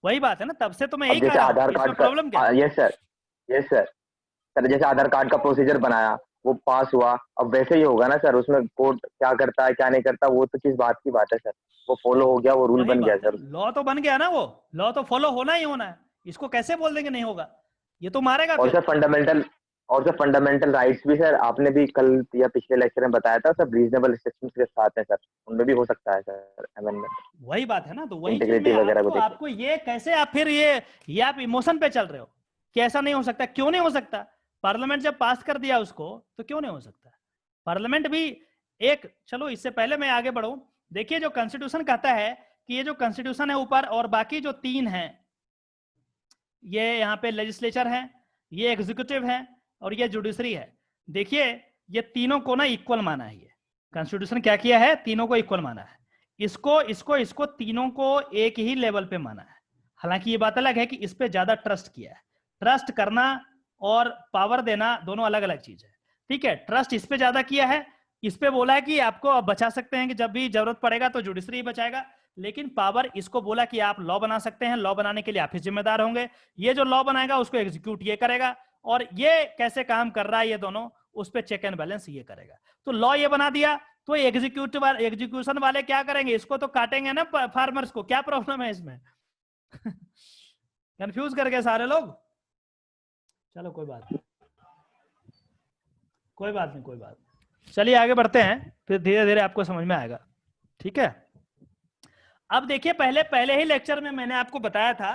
वही बात है ना, तब से तो मैं यही जैसे आधार कार्ड प्रॉब्लम क्या? यस सर सर जैसे आधार कार्ड का प्रोसीजर बनाया, वो पास हुआ, अब वैसे ही होगा ना सर। उसमें कोर्ट क्या करता है क्या नहीं करता, वो तो किस बात की बात है सर। वो फॉलो हो गया, वो रूल बन गया सर। लॉ तो बन गया ना, वो लॉ तो फॉलो होना ही होना है। इसको कैसे बोल देंगे नहीं होगा? ये तो मारेगा। और सर फंडामेंटल राइट्स भी सर, आपने भी कल या पिछले लेक्चर में बताया था, सब रीजनेबल रिस्ट्रिक्शंस के साथ है सर, उनमें भी हो सकता है सर अमेंडमेंट। वही बात है ना, तो वही इंटीग्रिटी वगैरह को आपको ये कैसे, आप फिर ये आप इमोशन पे चल रहे हो कि ऐसा नहीं हो सकता। क्यों नहीं हो सकता? पार्लियामेंट जब पास कर दिया उसको, तो क्यों नहीं हो सकता? पार्लियामेंट भी एक, चलो इससे पहले मैं आगे बढ़ूं, देखिए जो कॉन्स्टिट्यूशन कहता है कि ये जो कॉन्स्टिट्यूशन है ऊपर, और बाकी जो 3 हैं, ये यहाँ पे लेजिस्लेचर है, ये एग्जीक्यूटिव है और ये जुडिशरी है। देखिए ये तीनों को ना इक्वल माना है। ये कॉन्स्टिट्यूशन क्या किया है? तीनों को इक्वल माना है। इसको तीनों को एक ही लेवल पे माना है। हालांकि ये बात अलग है कि इस पे ज्यादा ट्रस्ट किया है। ट्रस्ट करना और पावर देना दोनों अलग अलग चीज है, ठीक है। ट्रस्ट इस पे ज्यादा किया है, इस पे बोला है कि आपको बचा सकते हैं कि जब भी जरूरत पड़ेगा तो जुडिशरी बचाएगा। लेकिन पावर इसको बोला कि आप लॉ बना सकते हैं, लॉ बनाने के लिए आप ही जिम्मेदार होंगे, ये जो लॉ बनाएगा उसको एग्जीक्यूट ये करेगा, और ये कैसे काम कर रहा है ये दोनों, उस पर चेक एंड बैलेंस ये करेगा। तो लॉ ये बना दिया तो एग्जीक्यूशन वाले क्या करेंगे, इसको तो काटेंगे ना फार्मर्स को, क्या प्रॉब्लम है इसमें? कंफ्यूज कर गए सारे लोग? चलो कोई बात नहीं, कोई बात नहीं, कोई बात नहीं। चलिए आगे बढ़ते हैं, फिर धीरे धीरे आपको समझ में आएगा। ठीक है, अब देखिए पहले ही लेक्चर में मैंने आपको बताया था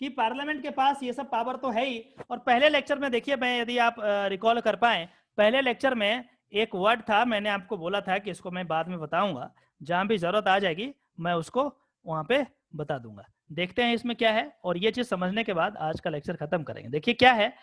कि पार्लियामेंट के पास ये सब पावर तो है ही, और पहले लेक्चर में देखिए, मैं यदि आप रिकॉल कर पाए, पहले लेक्चर में एक वर्ड था, मैंने आपको बोला था कि इसको मैं बाद में बताऊंगा, जहां भी जरूरत आ जाएगी मैं उसको वहां पे बता दूंगा। देखते हैं इसमें क्या है, और ये चीज समझने के बाद आज का लेक्चर खत्म करेंगे। देखिए क्या है,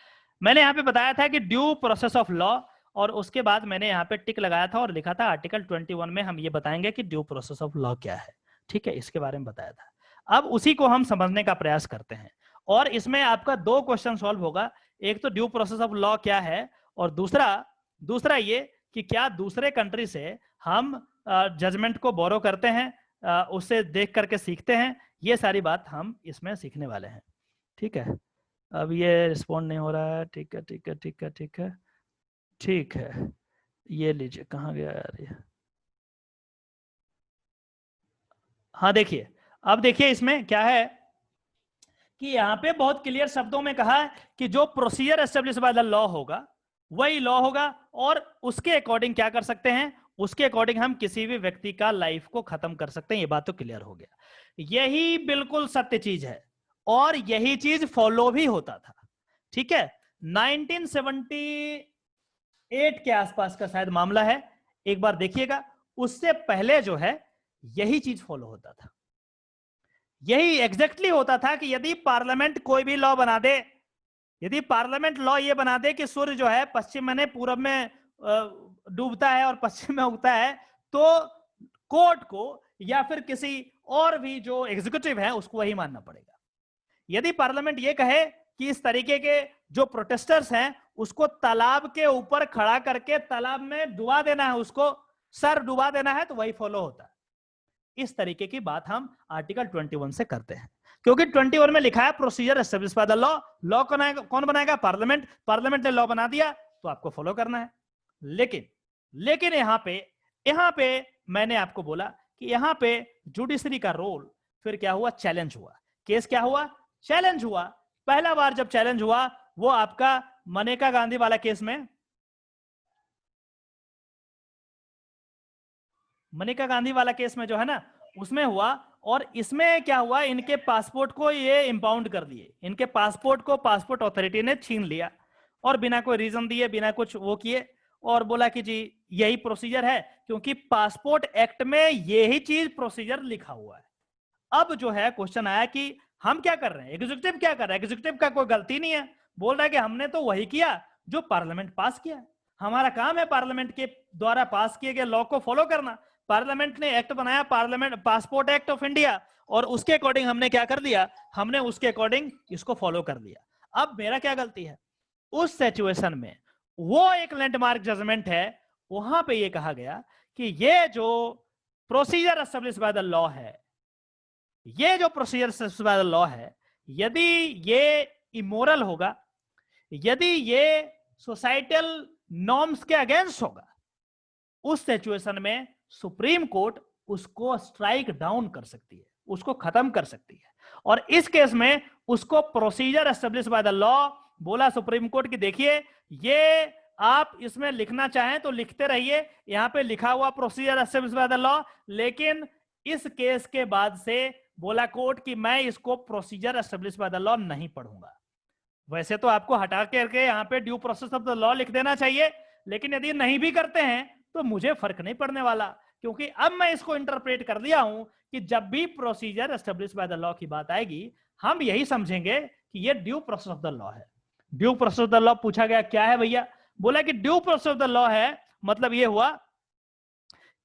मैंने यहाँ पे बताया था कि ड्यू प्रोसेस ऑफ लॉ, और उसके बाद मैंने यहाँ पे टिक लगाया था और लिखा था आर्टिकल 21 में हम ये बताएंगे कि ड्यू प्रोसेस ऑफ लॉ क्या है। ठीक है, इसके बारे में बताया था। अब उसी को हम समझने का प्रयास करते हैं, और इसमें आपका 2 क्वेश्चन सॉल्व होगा। एक तो ड्यू प्रोसेस ऑफ लॉ क्या है, और दूसरा ये कि क्या दूसरे कंट्री से हम जजमेंट को बोरो करते हैं, उससे देख करके सीखते हैं। ये सारी बात हम इसमें सीखने वाले हैं। ठीक है, अब ये रिस्पॉन्ड नहीं हो रहा है। ठीक है ठीक है ठीक है ठीक है ठीक है, ये लीजिए, कहाँ गया यार ये? हाँ देखिए, अब देखिए इसमें क्या है कि यहाँ पे बहुत क्लियर शब्दों में कहा है कि जो procedure establish by the law होगा वही लॉ होगा, और उसके अकॉर्डिंग क्या कर सकते हैं, उसके अकॉर्डिंग हम किसी भी व्यक्ति का लाइफ को खत्म कर सकते हैं। ये बात तो क्लियर हो गया। यही बिल्कुल सत्य चीज है, और यही चीज फॉलो भी होता था। ठीक है, 1978 के आसपास का शायद मामला है, एक बार देखिएगा। उससे पहले जो है यही चीज फॉलो होता था, यही एग्जैक्टली होता था कि यदि पार्लियामेंट कोई भी लॉ बना दे, यदि पार्लियामेंट लॉ ये बना दे कि सूर्य जो है पश्चिम में पूरब में डूबता है और पश्चिम में उगता है, तो कोर्ट को या फिर किसी और भी जो एग्जीक्यूटिव है उसको वही मानना पड़ेगा। यदि पार्लियामेंट ये कहे कि इस तरीके के जो प्रोटेस्टर्स हैं उसको तालाब के ऊपर खड़ा करके तालाब में डुबा देना है, उसको सर डुबा देना है, तो वही फॉलो होता है। इस तरीके की बात हम आर्टिकल 21 से करते हैं, क्योंकि 21 में लिखा है procedure establish by the law. Law कौन बनाएगा? पार्लियामेंट। पार्लियामेंट ने लॉ बना दिया तो आपको फॉलो करना है। लेकिन यहाँ पे मैंने आपको बोला कि यहाँ पे जुडिशरी का रोल फिर क्या हुआ? चैलेंज हुआ। केस क्या हुआ? चैलेंज हुआ। पहला बार जब चैलेंज हुआ वो आपका मनेका गांधी वाला केस में, मनेका गांधी वाला केस में जो है ना उसमें हुआ, और इसमें क्या हुआ, इनके पासपोर्ट को ये इंपाउंड कर दिए। इनके पासपोर्ट को पासपोर्ट अथॉरिटी ने छीन लिया, और बिना कोई रीजन दिए, बिना कुछ वो किए, और बोला कि जी यही प्रोसीजर है, क्योंकि पासपोर्ट एक्ट में यही चीज प्रोसीजर लिखा हुआ है। अब जो है क्वेश्चन आया कि हम क्या कर रहे हैं, एग्जीक्यूटिव क्या कर रहा है? एग्जीक्यूटिव का कोई गलती नहीं है, बोल रहा है कि हमने तो वही किया जो पार्लियामेंट पास किया। हमारा काम है पार्लियामेंट के द्वारा पास किए गए लॉ को फॉलो करना। पार्लियामेंट ने एक्ट बनाया, parliament passport act of India, और उसके अकॉर्डिंग हमने क्या कर दिया, हमने उसके अकॉर्डिंग इसको फॉलो कर दिया। अब मेरा क्या गलती है? उस सिचुएशन में वो एक लैंडमार्क जजमेंट है, वहां पे ये कहा गया कि ये जो procedure establish by the law है, ये जो procedure establish by the law है, यदि ये इमोरल होगा, यदि ये सोसाइटल नॉर्म्स के अगेंस्ट होगा, उस सिचुएशन में सुप्रीम कोर्ट उसको स्ट्राइक डाउन कर सकती है, उसको खत्म कर सकती है। और इस केस में उसको procedure establish by the law बोला सुप्रीम कोर्ट की देखिए, ये आप इसमें लिखना चाहें तो लिखते रहिए, यहां पे लिखा हुआ procedure establish by the law, लेकिन इस केस के बाद से बोला कोर्ट कि मैं इसको procedure establish by the law नहीं पढ़ूंगा। वैसे तो आपको हटा करके यहाँ पे due process of the law लिख देना चाहिए, लेकिन यदि नहीं भी करते हैं तो मुझे फर्क नहीं पड़ने वाला, क्योंकि अब मैं इसको इंटरप्रेट कर दिया हूं कि जब भी procedure establish by the law की बात आएगी, हम यही समझेंगे कि ये due process of the law है। Due process of the law पूछा गया क्या है भैया, बोला कि due process of the law है, मतलब ये हुआ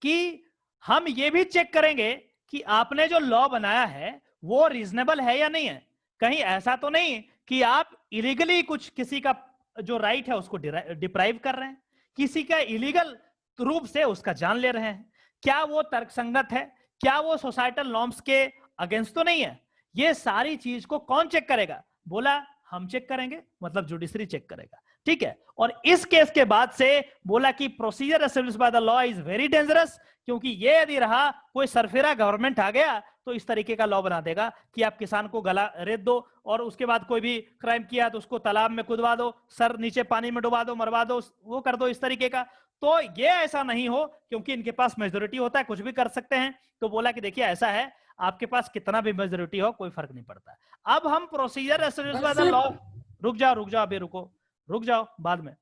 कि हम ये भी चेक करेंगे कि आपने जो लॉ बनाया है वो रीजनेबल है या नहीं है। कहीं ऐसा तो नहीं कि आप इलीगली कुछ किसी का जो राइट है उसको डिप्राइव कर रहे हैं, किसी का इलीगल रूप से उसका जान ले रहे हैं। क्या वो तर्कसंगत है, क्या वो सोसाइटल नॉर्म्स के अगेंस्ट तो नहीं है? ये सारी चीज को कौन चेक करेगा? बोला हम चेक करेंगे, मतलब जुडिशरी चेक करेगा, ठीक है। और इस केस के बाद से बोला कि procedure established by the law is very dangerous, क्योंकि ये यदि रहा कोई सरफेरा गवर्नमेंट आ गया तो इस तरीके का लॉ बना देगा कि आप किसान को गला रेत दो और उसके बाद कोई भी क्राइम किया तो उसको तालाब में कूदवा दो, सर नीचे पानी में डुबा दो, मरवा दो, वो कर दो, इस तरीके का। तो ये ऐसा नहीं हो, क्योंकि इनके पास मेजोरिटी होता है, कुछ भी कर सकते हैं। तो बोला कि देखिए ऐसा है, आपके पास कितना भी मेजोरिटी हो कोई फर्क नहीं पड़ता। अब हम procedure established by the law, रुक जाओ अभी, रुक जाओ बाद में।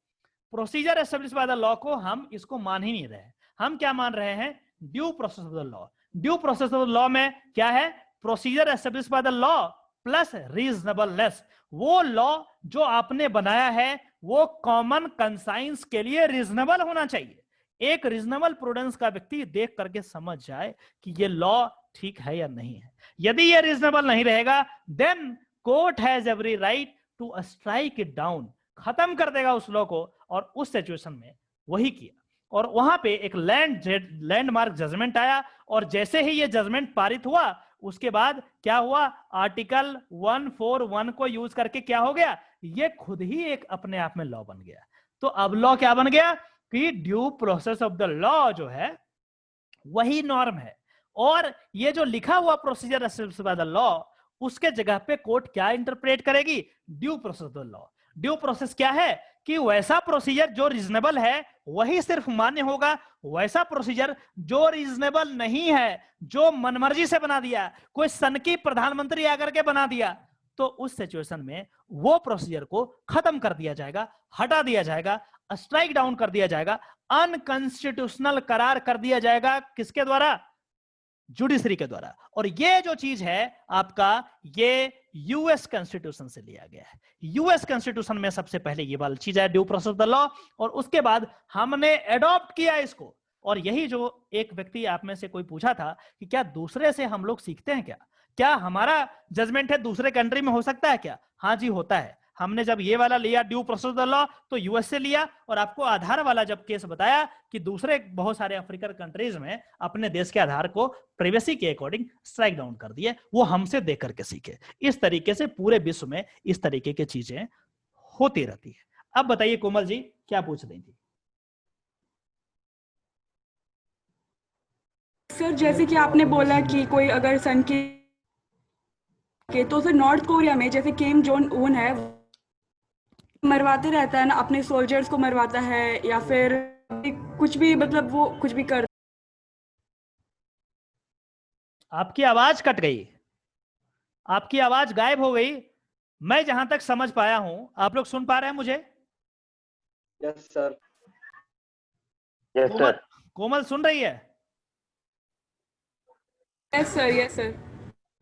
Procedure established by the law को हम इसको मान ही नहीं रहे, हम क्या मान रहे हैं? Due process of the law. Due process of the law में क्या है? Procedure established by the law plus reasonableness. वो लॉ जो आपने बनाया है वो कॉमन कंसाइंस के लिए रीजनेबल होना चाहिए। एक रीजनेबल प्रूडेंस का व्यक्ति देख करके समझ जाए कि ये लॉ ठीक है या नहीं है। यदि ये रीजनेबल नहीं रहेगा, then court has every right to strike it down, खत्म कर देगा उस लॉ को। और उस सिचुएशन में वही किया, और वहां पे एक लैंडमार्क जजमेंट आया। और जैसे ही ये जजमेंट पारित हुआ, उसके बाद क्या हुआ? आर्टिकल 141 को यूज करके क्या हो गया? ये खुद ही एक अपने आप में लॉ बन गया। तो अब लॉ क्या बन गया कि due process of the law जो है वही नॉर्म है। और ये जो लिखा हुआ procedure established by the law, उसके जगह पे कोर्ट क्या इंटरप्रेट करेगी? Due process of the law. Due process क्या है कि वैसा प्रोसीजर जो रीजनेबल है वही सिर्फ मान्य होगा, वैसा प्रोसीजर जो रीजनेबल नहीं है, जो मनमर्जी से बना दिया, कोई सनकी प्रधानमंत्री आकर के बना दिया, तो उस सिचुएशन में वो प्रोसीजर को खत्म कर दिया जाएगा, हटा दिया जाएगा, स्ट्राइक डाउन कर दिया जाएगा, अनकॉन्स्टिट्यूशनल करार कर दिया जाएगा। किसके द्वारा? जुडिशरी के द्वारा। और ये जो चीज है आपका, ये यूएस कॉन्स्टिट्यूशन से लिया गया है। यूएस कॉन्स्टिट्यूशन में सबसे पहले ये वाली चीज है due process of the law, और उसके बाद हमने एडॉप्ट किया इसको। और यही जो एक व्यक्ति आप में से कोई पूछा था कि क्या दूसरे से हम लोग सीखते हैं क्या हमारा जजमेंट है दूसरे कंट्री में हो सकता है क्या? हाँ जी होता है। हमने जब ये वाला लिया due process of the law तो यूएस से लिया, और आपको आधार वाला जब केस बताया कि दूसरे बहुत सारे अफ्रीकन कंट्रीज में अपने देश के आधार को प्राइवेसी के अकॉर्डिंग स्ट्राइक डाउन कर दिए, वो हमसे देख करके सीखे। इस तरीके से पूरे विश्व में इस तरीके की चीजें होती रहती है। अब बताइए कोमल जी क्या पूछ रही थी? सर जैसे कि आपने बोला कि कोई अगर सन के तो सर नॉर्थ कोरिया में जैसे किम जोंग उन है, मरवाते रहता है ना, अपने सोल्जर्स को मरवाता है, या फिर कुछ भी, मतलब वो कुछ भी कर। आपकी आवाज कट गई, आपकी आवाज गायब हो गई। मैं जहां तक समझ पाया हूं, आप लोग सुन पा रहे हैं मुझे? Yes sir. Yes sir. Komal सुन रही है? Yes sir, yes sir.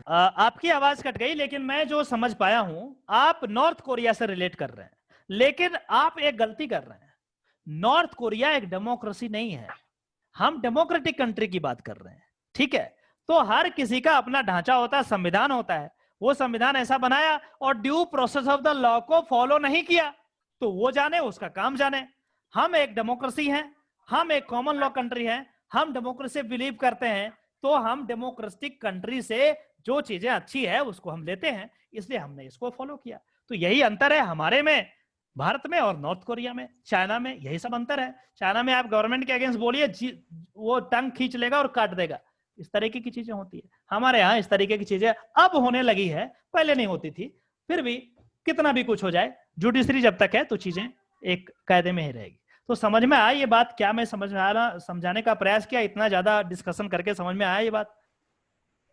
आपकी आवाज कट गई, लेकिन मैं जो समझ पाया हूं आप नॉर्थ कोरिया से रिलेट कर रहे हैं, लेकिन आप एक गलती कर रहे हैं। नॉर्थ कोरिया एक डेमोक्रेसी नहीं है, हम डेमोक्रेटिक कंट्री की बात कर रहे हैं, ठीक है? तो हर किसी का अपना ढांचा होता है, संविधान होता है, वो संविधान ऐसा बनाया और due process of the law को फॉलो नहीं किया तो वो जाने, उसका काम जाने। हम एक डेमोक्रेसी हैं, हम एक कॉमन लॉ कंट्री हैं, हम डेमोक्रेसी बिलीव करते हैं, तो हम डेमोक्रेटिक कंट्री से जो चीजें अच्छी है उसको हम लेते हैं, इसलिए हमने इसको फॉलो किया। तो यही अंतर है हमारे में, भारत में और नॉर्थ कोरिया में, चाइना में, यही सब अंतर है। चाइना में आप गवर्नमेंट के अगेंस्ट बोलिए, वो टंग खींच लेगा और काट देगा, इस तरीके की चीजें होती है। हमारे यहाँ इस तरीके की चीजें अब होने लगी है, पहले नहीं होती थी। फिर भी कितना भी कुछ हो जाए, जुडिशरी जब तक है तो चीजें एक कायदे में ही रहेगी। तो समझ में आया ये बात? क्या मैं समझाने का प्रयास किया, इतना ज्यादा डिस्कशन करके समझ में आया ये बात?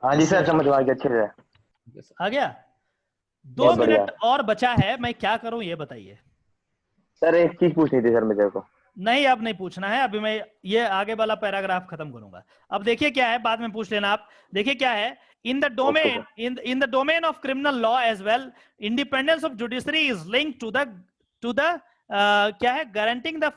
हाँ जी सर, समझ आ गया, अच्छे से आ गया। 2 मिनट और बचा है, मैं क्या करूं ये बताइए। सर एक चीज पूछनी थी सर मेरे को। नहीं अब नहीं पूछना है, अभी मैं ये आगे वाला पैराग्राफ खत्म करूंगा। अब देखिए क्या है, बाद में पूछ लेना आप। देखिए क्या है, in the domain of criminal law as well, independence of judiciary is linked to the क्या है, guaranteeing the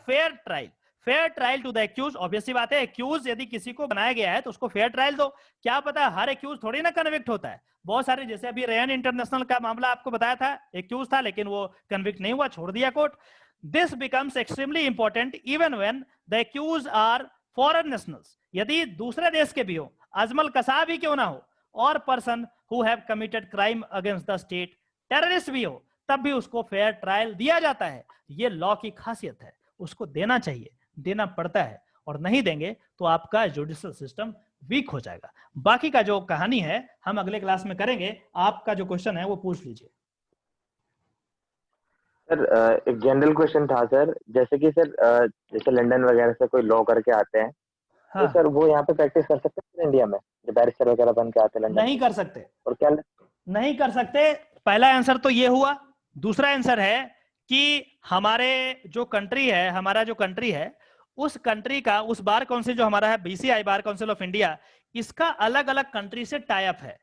fair trial to the accused. Obviously बात है, एक्यूज यदि किसी को बनाया गया है तो उसको फेयर ट्रायल दो। क्या पता हर एक्यूज थोड़ी ना कन्विक्ट होता है, बहुत सारे, जैसे अभी रेयन इंटरनेशनल का मामला आपको बताया था, एक्यूज था लेकिन वो कन्विक्ट नहीं हुआ, छोड़ दिया court. This becomes extremely important even when the accused are foreign nationals. यदि दूसरे देश के भी हो, अजमल कसाब ही क्यों ना हो, और person who have committed crime against the state, terrorist भी हो, तब भी उसको फेयर ट्रायल दिया जाता है। ये लॉ की खासियत है, उसको देना चाहिए, देना पड़ता है, और नहीं देंगे तो आपका जुडिशियल सिस्टम वीक हो जाएगा। बाकी का जो कहानी है हम अगले क्लास में करेंगे। आपका जो क्वेश्चन है वो पूछ लीजिए। सर एक जनरल क्वेश्चन था सर, जैसे कि सर जैसे लंदन वगैरह से कोई लॉ करके आते हैं, हाँ। तो सर वो यहाँ पे प्रैक्टिस कर सकते हैं इंडिया में, जो बैरिस्टर वगैरह बन के आते हैं लंदन? नहीं कर सकते। और क्या नहीं कर सकते। पहला आंसर तो ये हुआ। दूसरा आंसर है कि हमारे जो कंट्री है, हमारा जो कंट्री है, उस कंट्री का, उस बार काउंसिल जो हमारा है BCI bar council of India, इसका अलग अलग कंट्री से टाई अप है।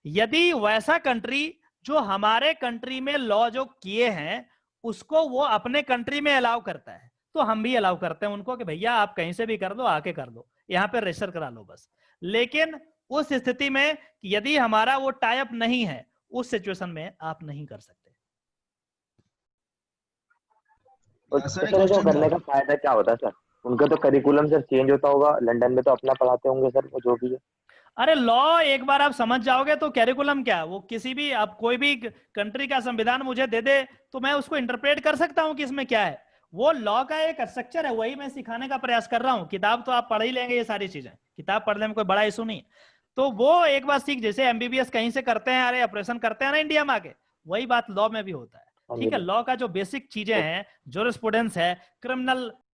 यदि वैसा कंट्री जो हमारे कंट्री में लॉ जो किए हैं उसको वो अपने कंट्री में अलाउ करता है, तो हम भी अलाउ करते हैं उनको कि भैया आप कहीं से भी कर दो, आके कर दो, यहाँ पे रजिस्टर करा लो बस। लेकिन उस स्थिति में यदि हमारा वो टाई अप नहीं है, उस सिचुएशन में आप नहीं कर सकते। सर जो करने का फायदा क्या होता है सर? उनका तो करिकुलम सर चेंज होता होगा, लंदन में तो अपना पढ़ाते होंगे सर वो जो भी है। अरे लॉ एक बार आप समझ जाओगे तो कैरिकुलम क्या, वो किसी भी, आप कोई भी कंट्री का संविधान मुझे दे दे तो मैं उसको इंटरप्रेट कर सकता हूं कि इसमें क्या है। वो लॉ का एक स्ट्रक्चर है, वही मैं सिखाने का प्रयास कर रहा हूं। किताब तो आप पढ़ ही लेंगे, ये सारी चीजें किताब पढ़ने में कोई बड़ा इशू नहीं है। तो वो एक बार सीख, जैसे एमबीबीएस कहीं से करते हैं, अरे ऑपरेशन करते हैं ना इंडिया में आके, वही बात लॉ में भी होता है। ठीक है, लॉ का जो बेसिक चीजें हैं, जूरिस्प्रूडेंस है, क्रिमिनल